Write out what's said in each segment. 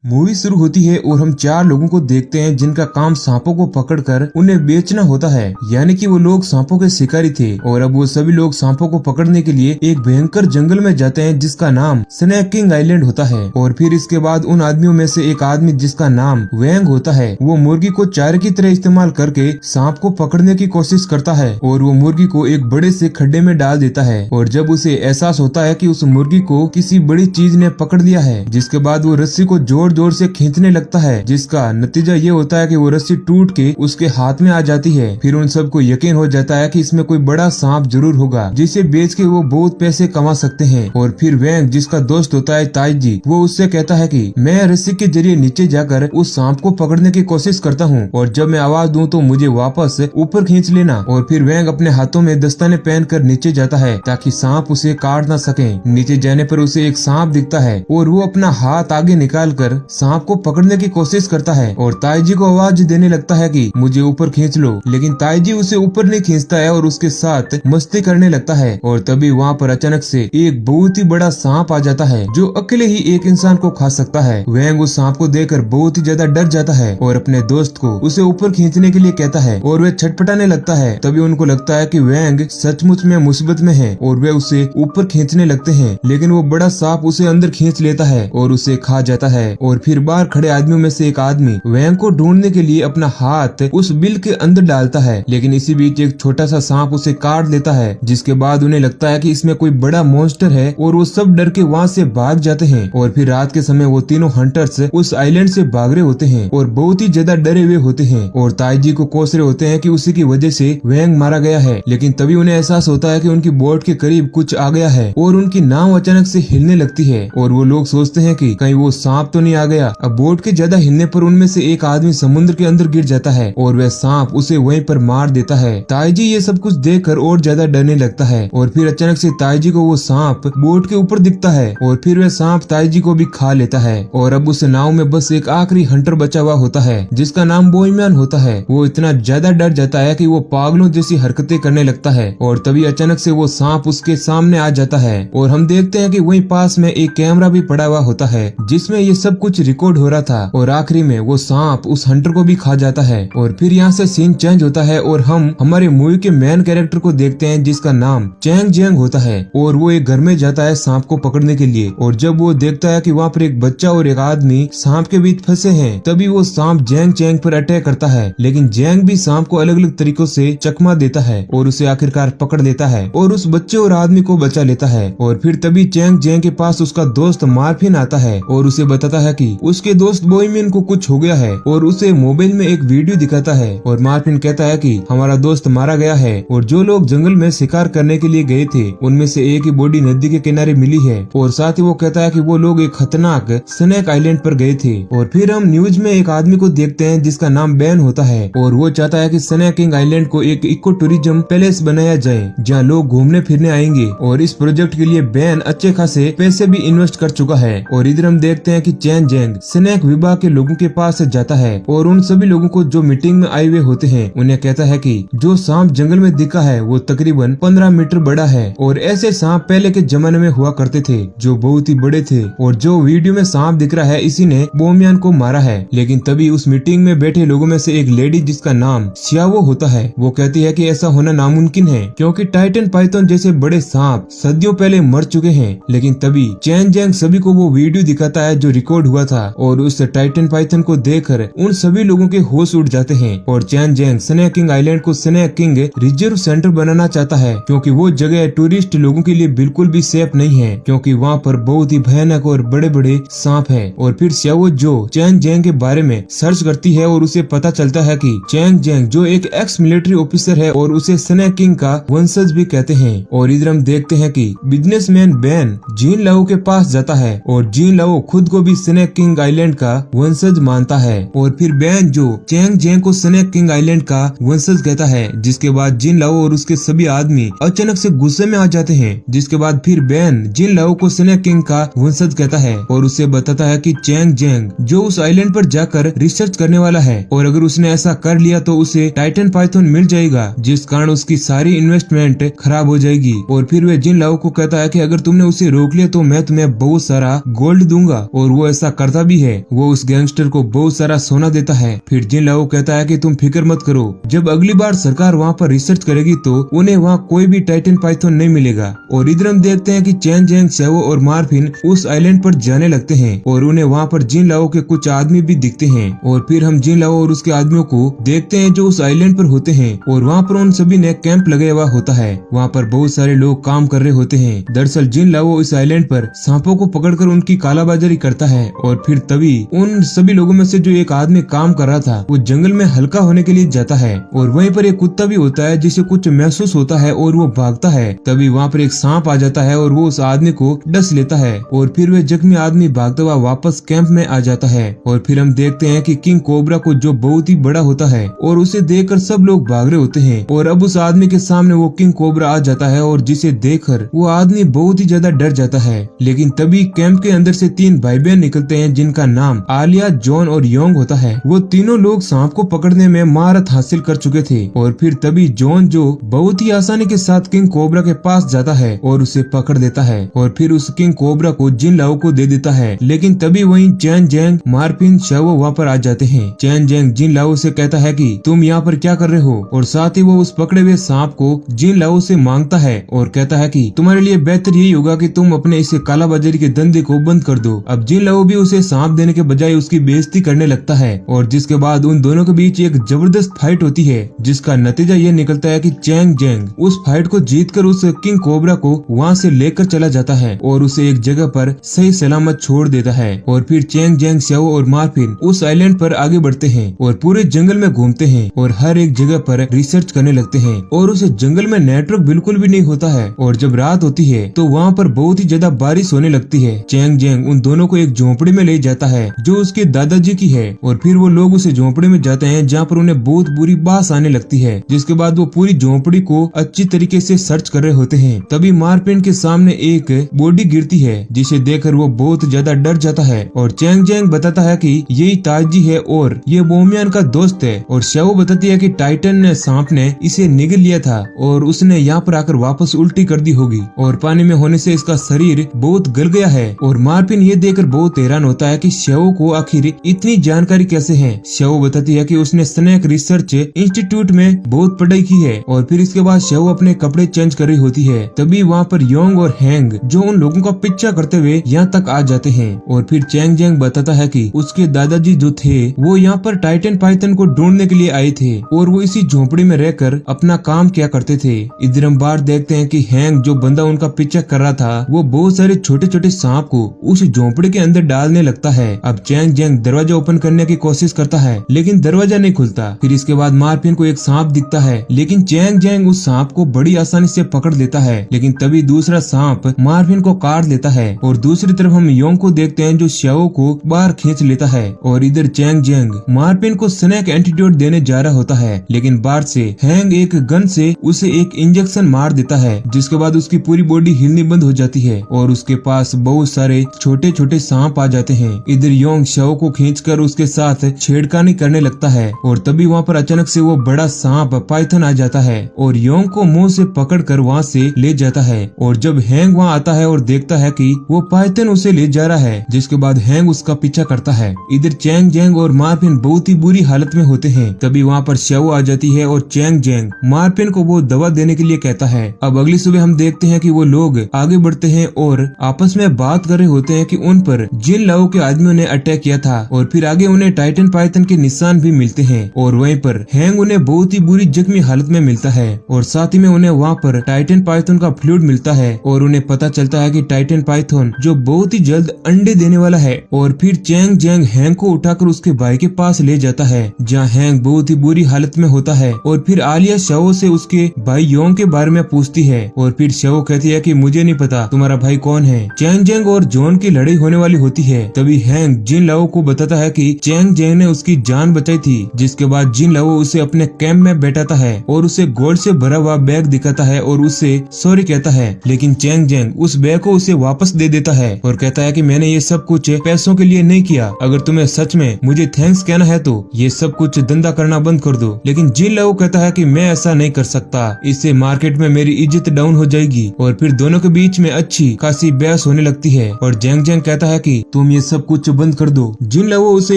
Movie शुरू होती है और हम चार लोगों को देखते हैं जिनका काम सांपों को पकड़कर उन्हें बेचना होता है। यानी कि वो लोग सांपों के शिकारी थे और अब वो सभी लोग सांपों को पकड़ने के लिए एक भयंकर जंगल में जाते हैं जिसका नाम स्नेक किंग आइलैंड होता है। और फिर इसके बाद उन आदमियों में से एक आदमी जिसका नाम वैंग होता है, वो मुर्गी को चारे की तरह इस्तेमाल करके सांप को पकड़ने की कोशिश करता है और वो मुर्गी को एक बड़े से खड्डे में डाल देता है। और जब उसे एहसास होता है कि उस मुर्गी को किसी बड़ी चीज ने पकड़ लिया है, जिसके बाद वो रस्सी को जोर जोर से खींचने लगता है, जिसका नतीजा ये होता है कि वो रस्सी टूट के उसके हाथ में आ जाती है। फिर उन सबको यकीन हो जाता है कि इसमें कोई बड़ा सांप जरूर होगा जिसे बेच के वो बहुत पैसे कमा सकते हैं। और फिर वैंग जिसका दोस्त होता है ताइजी, वो उससे कहता है कि मैं रस्सी के जरिए नीचे जाकर उस सांप को पकड़ने की कोशिश करता हूँ और जब मैं आवाज दूं तो मुझे वापस ऊपर खींच लेना। और फिर वैंग अपने हाथों में दस्ताने पहन कर नीचे जाता है ताकि सांप उसे काट ना सके। नीचे जाने पर उसे एक सांप दिखता है और वो अपना हाथ आगे निकाल कर सांप को पकड़ने की कोशिश करता है और ताइजी को आवाज देने लगता है कि मुझे ऊपर खींच लो, लेकिन ताइजी उसे ऊपर नहीं खींचता है और उसके साथ मस्ती करने लगता है। और तभी वहाँ पर अचानक से एक बहुत ही बड़ा सांप आ जाता है जो अकेले ही एक इंसान को खा सकता है। वैंग उस सांप को देखकर बहुत ही ज्यादा डर जाता है और अपने दोस्त को उसे ऊपर खींचने के लिए कहता है और वह छटपटाने लगता है। तभी उनको लगता है कि वैंग सचमुच में मुसीबत में है और वे उसे ऊपर खींचने लगते हैं, लेकिन वो बड़ा सांप उसे अंदर खींच लेता है और उसे खा जाता है। और फिर बाहर खड़े आदमियों में से एक आदमी वैंग को ढूंढने के लिए अपना हाथ उस बिल के अंदर डालता है, लेकिन इसी बीच एक छोटा सा सांप उसे काट लेता है, जिसके बाद उन्हें लगता है कि इसमें कोई बड़ा मॉन्स्टर है और वो सब डर के वहाँ से भाग जाते हैं। और फिर रात के समय वो तीनों हंटर्स उस आइलैंड से भाग रहे होते हैं और बहुत ही ज्यादा डरे हुए होते हैं और ताइजी को कोस रहे होते हैं कि उसी की वजह से वैंग मारा गया है। लेकिन तभी उन्हें एहसास होता है कि उनकी बोट के करीब कुछ आ गया है और उनकी नाव अचानक से हिलने लगती है और वो लोग सोचते हैं कि कहीं वो सांप तो नहीं आ गया। अब बोट के ज्यादा हिलने पर उनमें से एक आदमी समुद्र के अंदर गिर जाता है और वह सांप उसे वहीं पर मार देता है। ताइजी ये सब कुछ देखकर और ज्यादा डरने लगता है और फिर अचानक से ताइजी को वो सांप बोट के ऊपर दिखता है और फिर वह सांप ताइजी को भी खा लेता है। और अब उस नाव में बस एक आखिरी हंटर बचा हुआ होता है जिसका नाम बोईमैन होता है। वो इतना ज्यादा डर जाता है कि वो पागलों जैसी हरकतें करने लगता है और तभी अचानक से वो सांप उसके सामने आ जाता है और हम देखते हैं कि वहीं पास में एक कैमरा भी पड़ा हुआ होता है जिसमें ये सब कुछ रिकॉर्ड हो रहा था। और आखिरी में वो सांप उस हंटर को भी खा जाता है। और फिर यहाँ से सीन चेंज होता है और हम हमारे मूवी के मेन कैरेक्टर को देखते हैं जिसका नाम चैंग जेंग होता है और वो एक घर में जाता है सांप को पकड़ने के लिए। और जब वो देखता है कि वहाँ पर एक बच्चा और एक आदमी सांप के बीच फंसे हैं, तभी वो सांप जेंग चैंग पर अटैक करता है, लेकिन जेंग भी सांप को अलग अलग तरीकों से चकमा देता है और उसे आखिरकार पकड़ लेता है और उस बच्चे और आदमी को बचा लेता है। और फिर तभी चैंग जेंग के पास उसका दोस्त मार्फिन आता है और उसे बताता है कि उसके दोस्त बोईमिन को कुछ हो गया है और उसे मोबाइल में एक वीडियो दिखाता है और मार्फिन कहता है कि हमारा दोस्त मारा गया है और जो लोग जंगल में शिकार करने के लिए गए थे उनमें से एक ही बॉडी नदी के किनारे मिली है। और साथ ही वो कहता है कि वो लोग एक खतरनाक स्नेक आइलैंड पर गए थे। और फिर हम न्यूज में एक आदमी को देखते हैं जिसका नाम बैन होता है और वो चाहता है कि स्नेक किंग आइलैंड को एक इको टूरिज्म पैलेस बनाया जाए जहाँ लोग घूमने फिरने आएंगे। और इस प्रोजेक्ट के लिए बैन अच्छे खासे पैसे भी इन्वेस्ट कर चुका है। और इधर हम देखते हैं कि चैन जेंग स्नेक विभाग के लोगों के पास जाता है और उन सभी लोगों को जो मीटिंग में आए हुए होते हैं उन्हें कहता है कि जो सांप जंगल में दिखा है वो तकरीबन 15 मीटर बड़ा है और ऐसे सांप पहले के जमाने में हुआ करते थे जो बहुत ही बड़े थे और जो वीडियो में सांप दिख रहा है इसी ने बोमियान को मारा है। लेकिन तभी उस मीटिंग में बैठे लोगों में से एक लेडी जिसका नाम सियावो होता है, वो कहती है कि ऐसा होना नामुमकिन है क्योंकि टाइटन पाइथन जैसे बड़े सांप सदियों पहले मर चुके हैं। लेकिन तभी चैन जेंग सभी को वो वीडियो दिखाता है जो रिकॉर्ड हुआ था और उस टाइटन पाइथन को देखकर उन सभी लोगों के होश उड़ जाते हैं। और चैन जेंग स्नेक किंग आइलैंड को स्नेक किंग रिजर्व सेंटर बनाना चाहता है क्योंकि वो जगह टूरिस्ट लोगों के लिए बिल्कुल भी सेफ नहीं है क्योंकि वहाँ पर बहुत ही भयानक और बड़े बड़े सांप है। और फिर सियावो जो चैन जेंग के बारे में सर्च करती है और उसे पता चलता है कि चैंग जेंग जो एक एक्स मिलिट्री ऑफिसर है और उसे स्नेक किंग का वंशज भी कहते हैं। और इधर हम देखते हैं कि बिजनेसमैन बैन जीन लाओ के पास जाता है और जीन लाओ खुद को भी स्नेक किंग आइलैंड का वंशज मानता है। और फिर बैन जो चैंग जेंग को स्नेक किंग आइलैंड का वंशज कहता है, जिसके बाद जीन लाओ और उसके सभी आदमी अचानक से गुस्से में आ जाते हैं। जिसके बाद फिर बैन जिन लाओ को स्नेक किंग का वंशज कहता है और उसे बताता है कि चैंग जेंग जो उस आइलैंड पर जाकर रिसर्च करने वाला है और अगर उसने ऐसा कर लिया तो उसे टाइटन पाइथन मिल जाएगा जिस कारण उसकी सारी इन्वेस्टमेंट खराब हो जाएगी। और फिर वे जिन लाओ को कहता है कि अगर तुमने उसे रोक लिया तो मैं तुम्हें बहुत सारा गोल्ड दूंगा और वो ऐसा करता भी है। वो उस गैंगस्टर को बहुत सारा सोना देता है। फिर जिन लाओ कहता है कि तुम फिक्र मत करो, जब अगली बार सरकार वहाँ पर रिसर्च करेगी तो उन्हें वहाँ कोई भी टाइटन पाइथन नहीं मिलेगा। और इधर हम देखते हैं कि चैन जैंग, शैवो और मार्फिन उस आइलैंड पर जाने लगते हैं और उन्हें वहाँ पर जिन लाओ के कुछ आदमी भी दिखते हैं। और फिर हम जिन लाओ और उसके आदमियों को देखते हैं जो उस आइलैंड पर होते हैं और वहाँ पर उन सभी ने कैंप लगाया हुआ होता है। वहाँ पर बहुत सारे लोग काम कर रहे होते हैं। दरअसल जिन लाओ इस आइलैंड पर सांपों को पकड़कर उनकी कालाबाजारी करता है और फिर तभी उन सभी लोगों में से जो एक आदमी काम कर रहा था वो जंगल में हल्का होने के लिए जाता है और वहीं पर एक कुत्ता भी होता है जिसे कुछ महसूस होता है और वो भागता है। तभी वहाँ पर एक सांप आ जाता है और वो उस आदमी को डस लेता है और फिर वह जख्मी आदमी भागता हुआ वापस कैंप में आ जाता है। और फिर हम देखते हैं कि किंग कोबरा को जो बहुत ही बड़ा होता है और उसे देखकर सब लोग भाग रहे होते हैं और अब उस आदमी के सामने वो किंग कोबरा आ जाता है और जिसे देखकर वो आदमी बहुत ही ज्यादा डर जाता है। लेकिन तभी कैंप के अंदर से 3 भाई बहन निकलते हैं जिनका नाम आलिया, जॉन और योंग होता है। वो तीनों लोग सांप को पकड़ने में महारत हासिल कर चुके थे। और फिर तभी जॉन जो बहुत ही आसानी के साथ किंग कोबरा के पास जाता है और उसे पकड़ देता है और फिर उस किंग कोबरा को जिन लाओ को दे देता है। लेकिन तभी वहीं चैन जैंग, मार्फिन, शैवो वहाँ पर आ जाते हैं। चैन जैंग जिन लाओ से कहता है कि तुम यहाँ पर क्या कर रहे हो और साथ ही वो उस पकड़े हुए सांप को जिन लाओ से मांगता है और कहता है कि तुम्हारे लिए बेहतर यही होगा कि तुम अपने इस कालाबाजारी के धंधे को बंद कर दो। अब जिन लाओ भी उसे सांप देने के बजाय उसकी बेइज्जती करने लगता है और जिसके बाद उन दोनों के बीच एक जबरदस्त फाइट होती है जिसका नतीजा ये निकलता है कि चैंग जैंग उस फाइट को जीतकर उस किंग कोबरा को वहाँ से लेकर चला जाता है और उसे एक जगह पर सही सलामत छोड़ देता है। और फिर चैंग जैंग, शैवो और मार्फिन उस आइलैंड पर आगे बढ़ते हैं और पूरे जंगल में घूमते हैं और हर एक जगह पर रिसर्च करने लगते हैं। और उस जंगल में नेटवर्क बिल्कुल भी नहीं होता है और जब रात होती है तो वहाँ पर बहुत ही ज्यादा बारिश होने लगती है। चैंग जैंग उन दोनों को एक झोपड़ी में ले जाता है जो उसके दादाजी की है और फिर वो लोग उस झोपड़ी में जाते हैं जहाँ पर उन्हें बहुत बुरी बास आने लगती है। जिसके बाद वो पूरी झोपड़ी को अच्छी तरीके से सर्च कर रहे होते हैं। तभी मार्फिन के सामने एक बॉडी गिरती है जिसे देखकर वो बहुत ज्यादा डर जाता है और चैंग जैंग बताता है कि यही ताजी है और ये बोमियान का दोस्त है। और शैवो बताती है कि टाइटन सांप ने इसे निगल लिया था और उसने यहाँ पर आकर वापस उल्टी कर दी होगी और पानी में होने से इसका शरीर बहुत गल गया है। और मार्फिन ये देखकर बहुत हैरान होता है कि शैवो को आखिर इतनी जानकारी कैसे है। शैवो बताती है कि उसने स्नेक रिसर्च इंस्टीट्यूट में बहुत पढ़ाई की है। और फिर इसके बाद शैवो अपने कपड़े चेंज कर रही होती है। तभी वहाँ पर योंग और हैंग जो उन लोगों का पीछा करते हुए यहाँ तक आ जाते हैं। और फिर चैंग जैंग बताता है कि उसके दादाजी जो थे वो यहाँ पर टाइटन पाइथन को ढूंढने के लिए आए थे और वो इसी झोपड़ी में रहकर अपना काम किया करते थे। इधर हम बाहर देखते हैं कि हैंग जो बंदा उनका पीछा कर रहा था वो बहुत सारे छोटे छोटे सांप को उस झोपड़ी के अंदर डालने लगता है। अब चैंग जैंग दरवाजा ओपन करने की कोशिश करता है लेकिन दरवाजा नहीं खुलता। फिर इसके बाद मार्फिन को एक सांप दिखता है लेकिन चैंग जैंग उस सांप को बड़ी आसानी से पकड़ लेता है। लेकिन तभी दूसरा सांप मार्फिन को काट लेता है और दूसरी तरफ हम योंग को देखते हैं जो शैवो को बाहर खींच लेता है। और इधर चैंग जैंग मार्फिन को स्नेक एंटीडोट देने जा रहा होता है लेकिन बाहर से हैंग एक गन से उसे एक इंजेक्शन मार देता है जिसके बाद उसकी पूरी बॉडी हिलनी बंद हो जाती है और उसके पास बहुत सारे छोटे छोटे सांप आ जाते हैं। इधर योंग शैवो को खींचकर उसके साथ छेड़खानी करने लगता है और तभी वहाँ पर अचानक से वो बड़ा सांप पाइथन आ जाता है और योंग को मुंह से पकड़कर वहाँ से ले जाता है। और जब हैंग वहाँ आता है और देखता है कि वो पाइथन उसे ले जा रहा है जिसके बाद हैंग उसका पीछा करता है। इधर चैंग जैंग और मार्फिन बहुत ही बुरी हालत में होते हैं। तभी वहाँ पर शैवो आ जाती है और चैंग जैंग मार्फिन को वो दवा देने के लिए कहता है। अब अगली सुबह हम देखते हैं कि वो लोग आगे बढ़ते हैं और आपस में बात कर रहे होते हैं कि उन पर जिन लाओ के आदमियों ने अटैक किया था। और फिर आगे उन्हें टाइटन पाइथन के निशान भी मिलते हैं और वहीं पर हैंग उन्हें बहुत ही बुरी जख्मी हालत में मिलता है और साथ ही में उन्हें वहाँ पर टाइटन पाइथन का फ्लूइड मिलता है और उन्हें पता चलता है कि टाइटन पाइथन जो बहुत ही जल्द अंडे देने वाला है। और फिर चैंग जैंग हैंग को उठाकर उसके भाई के पास ले जाता है जहाँ हैंग बहुत ही बुरी हालत में होता है। और फिर आलिया शैवो से उसके भाई योंग के बारे में पूछती है और फिर शैवो कहती है कि मुझे नहीं पता तुम्हारा भाई कौन है। चैंग जैंग और जॉन की लड़ाई होने वाली होती है। तभी हैंग जिन लाओ को बताता है कि चैंग जैंग ने उसकी जान बचाई थी। जिसके बाद जिन लाओ उसे अपने कैंप में बैठाता है और उसे गोल्ड से भरा हुआ बैग दिखाता है और उससे सॉरी कहता है। लेकिन चैंग जैंग उस बैग को उसे वापस दे देता है और कहता है कि मैंने ये सब कुछ पैसों के लिए नहीं किया, अगर तुम्हें सच में मुझे थैंक्स कहना है तो ये सब कुछ धंधा करना बंद कर दो। लेकिन जिन लाओ कहता है कि मैं ऐसा नहीं कर सकता, इससे मार्केट में मेरी इज्जत डाउन हो जाएगी। और फिर दोनों के बीच में अच्छी खासी बहस होने लगती है और जैंग जैंग कहता है कि तुम ये सब कुछ बंद कर दो। जिन लाओ उसे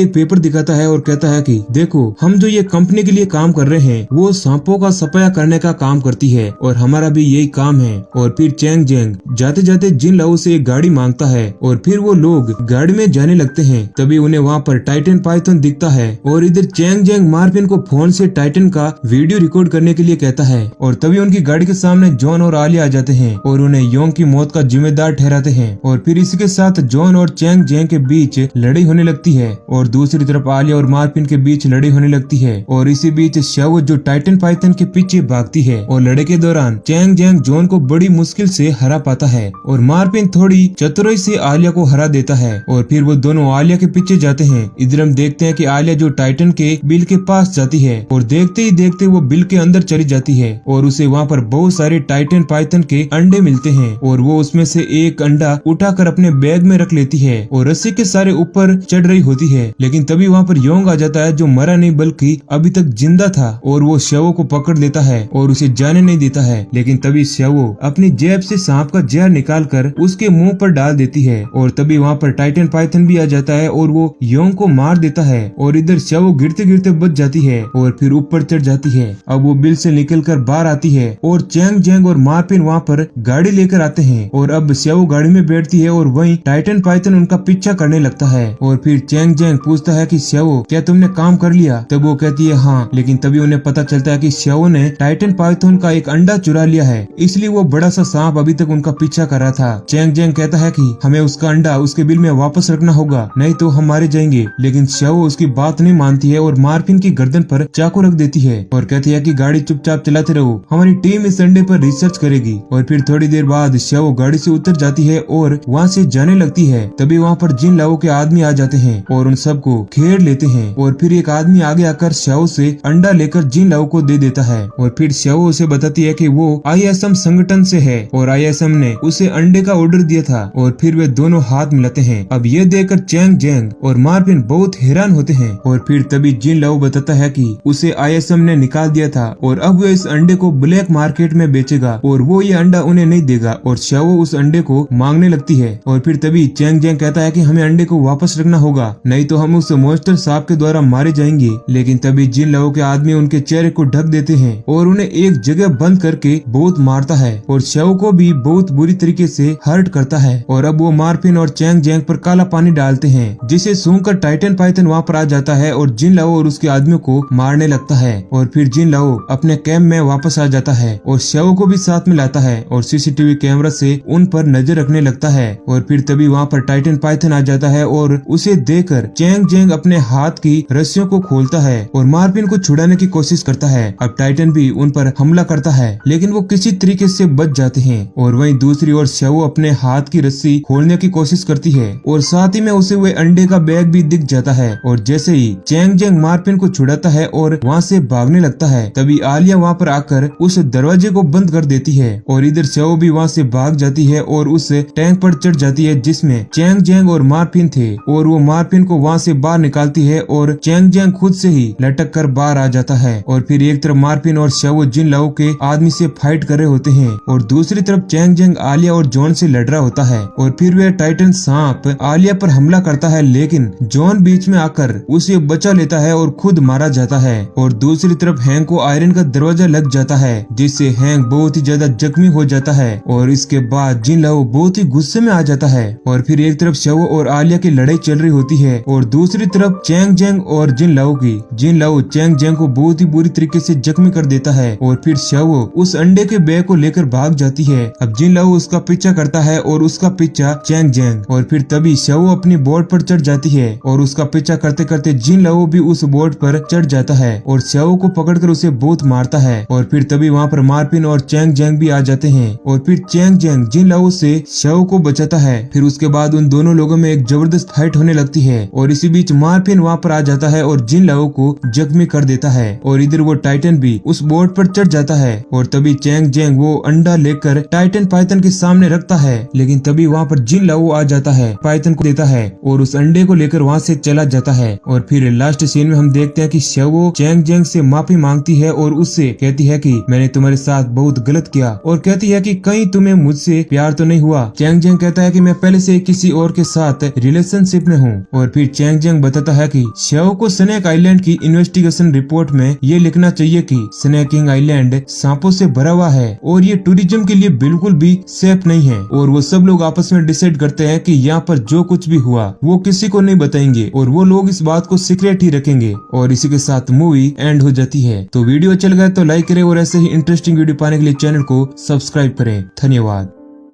एक पेपर दिखाता है और कहता है कि देखो, हम जो ये कंपनी के लिए काम कर रहे हैं वो सांपों का सफाया करने का काम करती है और हमारा भी यही काम है। और फिर चैंग जैंग जाते जाते जिन लाओ से एक गाड़ी मांगता है और फिर वो लोग गाड़ी में जाने लगते हैं। तभी उन्हें वहाँ पर टाइटन पाइथन दिखता है और इधर चैंग जैंग मार्विन को फोन से टाइटन का वीडियो रिकॉर्ड करने के लिए कहता है। और तभी उनकी गाड़ी के सामने जॉन और आलिया आ जाते हैं और उन्हें योंग की मौत का जिम्मेदार ठहराते हैं। और फिर इसके साथ जॉन और चैंग जैंग के बीच लड़ाई होने लगती है और दूसरी तरफ आलिया और मार्विन के बीच लड़ाई होने लगती है। और इसी बीच शाओ जो टाइटन पाइथन के पीछे भागती है और लड़ाई के दौरान चैंग जैंग जॉन को बड़ी मुश्किल से हरा पाता है और मार्विन थोड़ी चतुराई से आलिया को हरा देता है। और फिर वो दोनों आलिया के पीछे जाते हैं। इधर हम देखते हैं कि आलिया जो टाइटन के बिल के पास जाती है और देखते ही देखते वो बिल के अंदर चली जाती है और उसे वहाँ पर बहुत सारे टाइटन पाइथन के अंडे मिलते हैं और वो उसमें से एक अंडा उठाकर अपने बैग में रख लेती है और रस्सी के सारे ऊपर चढ़ रही होती है। लेकिन तभी वहाँ पर योंग आ जाता है जो मरा नहीं बल्कि अभी तक जिंदा था और वो शवो को पकड़ लेता है और उसे जाने नहीं देता है। लेकिन तभी शवो अपनी जेब से सांप का जहर निकाल कर उसके मुंह पर डाल देती है और तभी वहाँ पर टाइटन पाइथन भी आ जाता है और वो योंग को मार देता है और इधर शवो गिरते गिरते बच जाती है और फिर ऊपर चढ़ जाती है। अब वो बिल से निकलकर बाहर आती है और चैंग जैंग और मार्विन वहाँ पर गाड़ी लेकर आते हैं और अब शवो गाड़ी में बैठती है और वहीं टाइटन पाइथन उनका पीछा करने लगता है। और फिर चैंग जैंग पूछता है कि शवो, क्या तुमने काम कर लिया? तब वो कहती है हाँ। लेकिन तभी उन्हें पता चलता है कि शवो ने टाइटन पाइथन का एक अंडा चुरा लिया है, इसलिए वो बड़ा सा सांप अभी तक उनका पीछा कर रहा था। चैंग जैंग कहता है कि हमें उसका अंडा उसके बिल में वापस रखना होगा, नहीं तो हम मारे जाएंगे। लेकिन शवो उसकी बात नहीं मानती है और मार्विन की गर्दन पर चाकू रख देती है और कहती है कि गाड़ी चुपचाप चलाते रहो, हमारी टीम इस अंडे पर रिसर्च करेगी। और फिर थोड़ी देर बाद शवो गाड़ी से उतर जाती है और वहाँ से जाने लगती है। तभी वहाँ पर जिन लाओ के आदमी आ जाते हैं और उन सबको घेर लेते हैं और फिर एक आदमी आगे आकर शवो से अंडा लेकर जिन लाओ को दे देता है। और फिर शवो उसे बताती है कि वो ISM संगठन से है और ISM ने उसे अंडे का ऑर्डर दिया था। और फिर वे दोनों हाथ मिलाते हैं। अब ये देखकर चैंग जैंग और मार्विन बहुत हैरान होते हैं। और फिर तभी जिन लाओ बताता है कि उसे ISM ने निकाल दिया था और अब वो इस अंडे को ब्लैक मार्केट में बेचेगा और वो ये अंडा उन्हें नहीं देगा। और शवो उस अंडे को मांगने लगती है और फिर तभी चैंग जैंग कहता है कि हमें अंडे को वापस रखना होगा, नहीं तो हम उस मॉन्स्टर सांप के द्वारा मारे जाएंगे। लेकिन तभी जिन लाओ के आदमी उनके चेहरे को ढक देते हैं और उन्हें एक जगह बंद करके बहुत मारता है और शवो को भी बहुत बुरी तरीके से हर्ट करता है। और अब वो मार्विन और चैंग जैंग पर काला पानी डालते हैं, जिसे सूंघकर टाइटन पाइथन वहाँ पर आ जाता है और जिन लाओ और उसके आदमियों को मारने लगता है। और फिर जिन लाओ अपने कैंप में वापस आ जाता है और शवो को भी साथ में लाता है और CCTV कैमरा से उन पर नजर रखने लगता है। और फिर तभी वहाँ पर टाइटन पाइथन आ जाता है और उसे देखकर चैंग जैंग अपने हाथ की रस्सियों को खोलता है और मार्विन को छुड़ाने की कोशिश करता है। अब टाइटन भी उन पर हमला करता है लेकिन वो किसी तरीके से बच जाते हैं। और वहीं दूसरी ओर शवो अपने हाथ की रस्सी खोलने की कोशिश करती है और साथ ही में उसे वो अंडे का बैग भी दिख जाता है। और जैसे ही चैंग जैंग मार्विन को छुड़ाता है और वहाँ से भागने लगता है, तभी आलिया वहाँ पर आकर उस दरवाजे को बंद कर देती है और इधर शवो भी वहाँ से भाग जाती है और उस टैंक पर चढ़ जाती है जिसमें चैंग जैंग और मार्विन थे। और वो मार्विन को वहाँ से बाहर निकालती है और चैंग जैंग खुद से ही लटक कर बाहर आ जाता है। और फिर एक तरफ मार्विन और शवो जिन लाओ के आदमी से फाइट कर रहे होते हैं और दूसरी तरफ चैंग जैंग आलिया और जॉन से लड़ रहा होता है। और फिर वह टाइटन सांप आलिया पर हमला करता है लेकिन जॉन बीच में आकर उसे बचा लेता है और खुद मारा जाता है। और दूसरी तरफ हैंक को आयरन का दरवाजा लग जाता है जिससे हैंक बहुत ही ज्यादा जख्मी हो जाता है। और इसके बाद जिन लाओ बहुत ही गुस्से में आ जाता है। और फिर एक तरफ शवो और आलिया की लड़ाई चल रही होती है और दूसरी तरफ चैंग जैंग और जिन लाओ की। जिन लाओ चैंग जैंग को बहुत ही बुरी तरीके से जख्मी कर देता है और फिर शवो उस अंडे के बैग को लेकर भाग जाती है। अब जिन लाओ उसका पीछा करता है और उसका पीछा चैंग जैंग। और फिर तभी शवो अपनी बोट पर चढ़ जाती है और उसका पीछा करते करते जिन लाओ भी उस बोट पर चढ़ जाता है और शवो को पकड़कर उसे बहुत मारता है। और फिर तभी वहाँ पर मार्विन और चैंग जैंग भी आ जाते हैं और फिर चैंग जैंग जिन लाओ से शवो को बचाता है। फिर उसके बाद उन दोनों लोगों में एक जबरदस्त फाइट होने लगती है और इसी बीच मार्विन वहाँ पर आ जाता है और जिन लाओ को जख्मी कर देता है। और इधर वो टाइटन भी उस बोट पर चढ़ जाता है और तभी चैंग जैंग वो अंडा लेकर टाइटन पाइथन के सामने रखता है। लेकिन तभी वहाँ पर जिन लाओ आ जाता है, पाइथन को देता है और उस अंडे को लेकर वहाँ से चला जाता है। और फिर लास्ट सीन में हम देखते हैं कि शवो चैंग जैंग से माफी मांगती है और उससे कहती है कि मैंने तुम्हारे साथ बहुत गलत किया और कहती है कि कहीं तुम्हें मुझसे प्यार तो नहीं हुआ। चैंग जैंग कहता है कि मैं पहले से किसी और के साथ रिलेशनशिप में हूँ। और फिर चैंग जियांग बताता है कि श्याओ को स्नेक आइलैंड की इन्वेस्टिगेशन रिपोर्ट में ये लिखना चाहिए कि स्नेकिंग आइलैंड सांपों से भरा हुआ है और ये टूरिज्म के लिए बिल्कुल भी सेफ नहीं है। और वो सब लोग आपस में डिसाइड करते हैं कि यहाँ पर जो कुछ भी हुआ वो किसी को नहीं बताएंगे और वो लोग इस बात को सीक्रेट ही रखेंगे। और इसी के साथ मूवी एंड हो जाती है। तो वीडियो अच्छा लगा तो लाइक करें और ऐसे ही इंटरेस्टिंग वीडियो पाने के लिए चैनल को सब्सक्राइब करें। धन्यवाद।